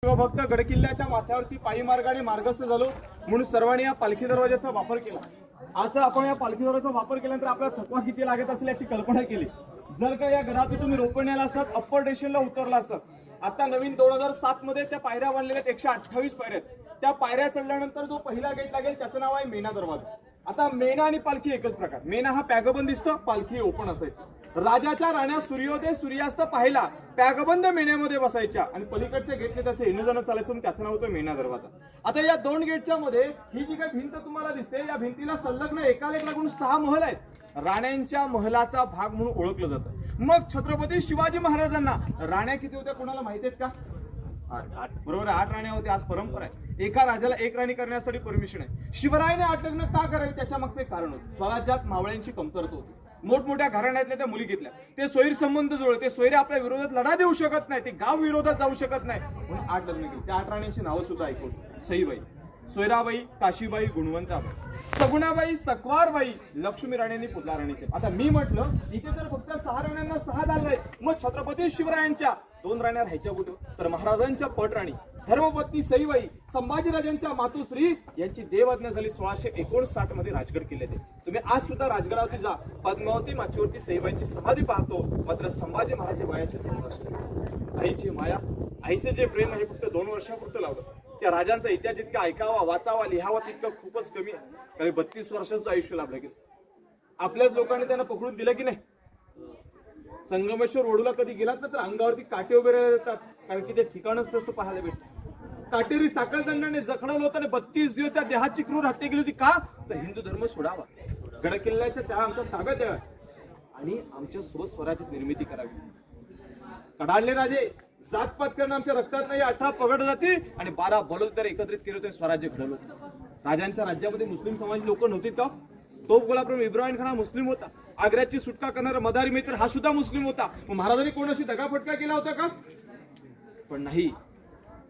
शिवभक्त गडकिल्ल्याच्या माथ्यावरती पायी मार्गाने मार्गस्थ झालो म्हणून सर्वांनी या पालखी दरवाजाचा वापर केला। आज आपण या पालखी दरवाजाचा वापर केल्यानंतर आपल्याला थकवा किती लागत असेल याची कल्पना केली। जर का या गडातून तुम्ही रोपण्याला असतात, अप्पर स्टेशनला उतरला असतात, आता नवीन 2007 मध्ये त्या पायऱ्या बांधलेल्या 128 पायऱ्या आहेत। त्या पायऱ्या चढल्यानंतर जो पहिला गेट लागेल त्याचं नाव आहे मेणा दरवाजा। आता मेणा आणि पालखी एकच प्रकार। मेणा हा पॅगबंद दिसतो, पालखी ओपन असायची। राजाच्या राण्या सूर्योदय सूर्यास्त पाहायला पॅगबंद मेण्यामध्ये बसायच्या आणि पलीकडच्या गेटने त्याचं येणं जाणं चालायचं म्हणून त्याचं नाव होतं मेणा दरवाजा। आता या दोन गेटच्या मध्ये ही जी काही भिंत तुम्हाला दिसते, या भिंतीला संलग्न एकाला एक लागून 6 महल आहेत। राण्यांच्या महलाचा भाग म्हणून ओळखलं जातं। मग छत्रपती शिवाजी महाराजांना राण्या किती होत्या कोणाला माहिती आहेत का? 8 बरोबर, 8 राण्या होत्या। आज परंपरा आहे, एका राजाला एक राणी करण्यासाठी परमिशन आहे। शिवरायाने 8 लग्न का करावी त्याच्या मागचे कारण होते। स्वराज्यात मावळ्यांची कमतरता होती, मोठमोठ्या घराण्यातल्या त्या मुली घेतल्या, ते सोयीर संबंध जुळले, ते सोयरे आपल्या विरोधात लढा देऊ शकत नाही, ते गाव विरोधात जाऊ शकत नाही म्हणून 8 लग्न केली। त्या 8 राण्यांची नावं सुद्धा ऐकून: सईबाई, सोयराबाई, काशीबाई, गुणवंताबाई, सगुणाबाई, सकवारबाई, लक्ष्मी राण्यांनी पुतला राणीचे। आता मी म्हटलं इथे तर फक्त 6 राण्यांना 6 झालंय, मग छत्रपती शिवरायांच्या 2 राण्या राहायच्या कुठं? तर महाराजांच्या पटराणी धर्मपत्नी सईबाई, संभाजीराजांच्या मातुश्री यांची देवआज्ञा झाली 1659 मध्ये राजगड किल्ल्यात। तुम्ही आज सुद्धा राजगडावरती जा, पद्मावती माचीवरती सईबाईंची समाधी पाहतो। मात्र संभाजी महाराज वयाचे 2 वर्ष। आईची माया, आईचे जे प्रेम आहे फक्त 2 वर्षापुरतं लावलं। त्या राजांचा इतिहास जितका ऐकावा, वाचावा, लिहावा तितकं खूपच कमी आहे, कारण 32 वर्षाचं आयुष्य लाभलं गेलं। आपल्याच लोकांनी त्यांना पकडून दिलं की नाही? संगमेश्वर वडूला कधी गेलात ना तर अंगावरती काटे उभे राहतात, कारण की ते ठिकाणच तसं पाहायला भेटतं। काटेरी साखळदंडाने जखडवलं होतं आणि 32 दिवस त्या देहाची क्रूर हत्या केली होती। का? तर हिंदू धर्म सोडावा, गडकिल्ल्याच्या आमच्या ताब्यात द्याव्या आणि आमच्या सोबत स्वराज्यात निर्मिती करावी। कडाडले राजे जातपात करणं आमच्या रक्तात नाही, 18 पगड जाती आणि 12 बलुतेदार एकत्रित केले होते, स्वराज्य घडवलं होतं। राजांच्या राज्यामध्ये मुस्लिम समाज लोक नव्हते का? तोफ गोलाप्रम इब्राहिम खान हा मुस्लिम होता, आग्र्याची सुटका करणारा मदारी मित्र हा सुद्धा मुस्लिम होता। महाराजांनी कोणाशी दगाफटका केला होता का? पण नाही।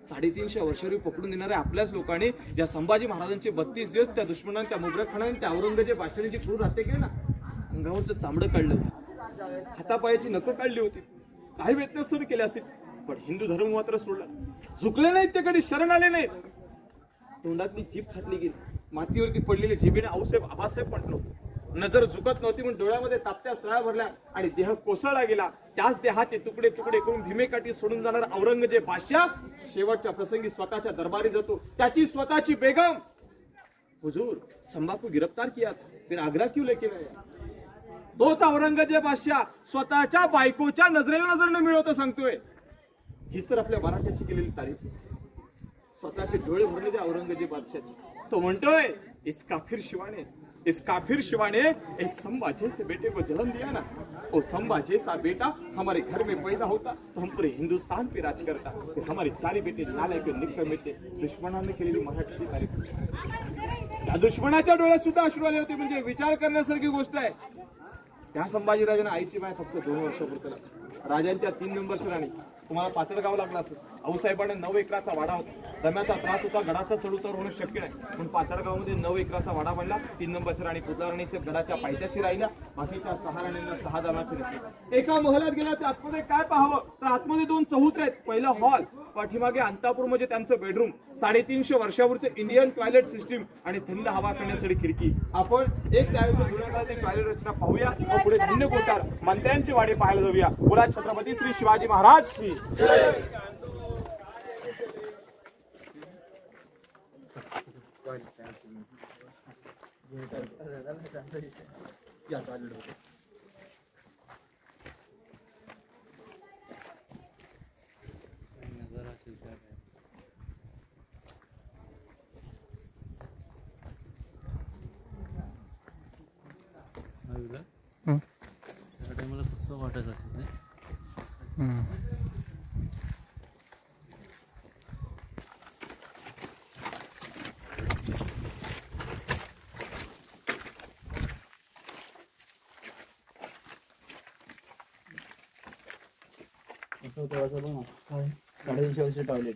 350 वर्षापूर्वी पकडून देणाऱ्या आपल्याच लोकांनी ज्या संभाजी महाराजांचे 32 दिवस त्या दुश्मनाने, त्या मुघल खानाने, त्या औरंगजेब बादशाहाने क्रूर हत्या केली ना, अंगावरचं चामडं काढलं होतं, हातापायाची नखं काढली होती, काही वेदना सहन केल्या असतील, पण हिंदू धर्म मात्र सोडला, झुकले नाहीत ते, कधी शरण आले नाहीत। तोंडातली जीभ छाटली गेली, मातीवरती पडलेली जिभेने आऊसाहेब आबासाहेब म्हटलं होतं। नजर झुकत नव्हती म्हणून डोळ्यामध्ये तापत्या सळा भरल्या आणि देह कोसळला गेला। त्याच देहाचे तुकडे तुकडे करून भीमेकाठी सोडून जाणार औरंगजेब बादशाह शेवटच्या प्रसंगी स्वतःच्या दरबारी जातो, त्याची स्वतःची बेगम: हुजूर, संभाको गिरफ्तार किया था, फिर आग्रा क्यों लेके गए? तोच औरंगजेब बादशाह स्वतःच्या बायकोच्या नजरेला नजर न मिळवता सांगतोय। हीच तर आपल्या मराठ्याची केलेली तारीफ। स्वतःचे डोळे भरले त्या औरंगजेब बादशाहचे। तो म्हणतोय, इस काफिर शिवा ने एक संभा जैसे बेटे को जन्म दिया ना, वो संभा जैसा बेटा हमारे घर में पैदा होता तो हम पूरे हिंदुस्तान पे राज करता, फिर हमारे 4 बेटे नालायक निकम मिळते। दुश्मनाने केलेली मराठीची तारीफ। त्या दुश्मनाच्या डोळ्यात सुद्धा अश्रू आले होते, म्हणजे विचार करण्यासारखी गोष्ट आहे। त्या संभाजीराजांना आईची माय फक्त 2 वर्षापुरतं। राजांच्या 3 नंबरची राणी तुम्हाला पाचडगाव लागला असेल। आऊसाहेबांना 9 एकराचा वाडा होता, दम्याचा त्रास होता, गडाचा चढउतार होणं शक्य नाही म्हणून पाचडगावमध्ये 9 एकराचा वाडा बांधला। 3 नंबरची राणी पुतला राणी गडाच्या पायथ्याशी राहिल्या, बाकीच्या 6 राणींना 6 दानाचे नसले। एका महलात गेला तर आतमध्ये काय पाहावं, तर आतमध्ये 2 चौथरे आहेत। पहिला हॉल, पाठीमागे अंतापूर म्हणजे त्यांचं बेडरूम, 350 वर्षापूर्वीचं इंडियन टॉयलेट सिस्टीम आणि थंड हवा करण्यासाठी खिडकी। आपण एक त्यावेळेच्या जुन्या काळातील टॉयलेट रचना पाहूया, पुढे धान्य कोठार, मंत्र्यांचे वाडे पाहायला जाऊया। बोला छत्रपती श्री शिवाजी महाराज की जय। त्या टायमाला कसं वाटत असेल ते? तेव्हाचं बघ ना, 350 वर्ष टॉयलेट.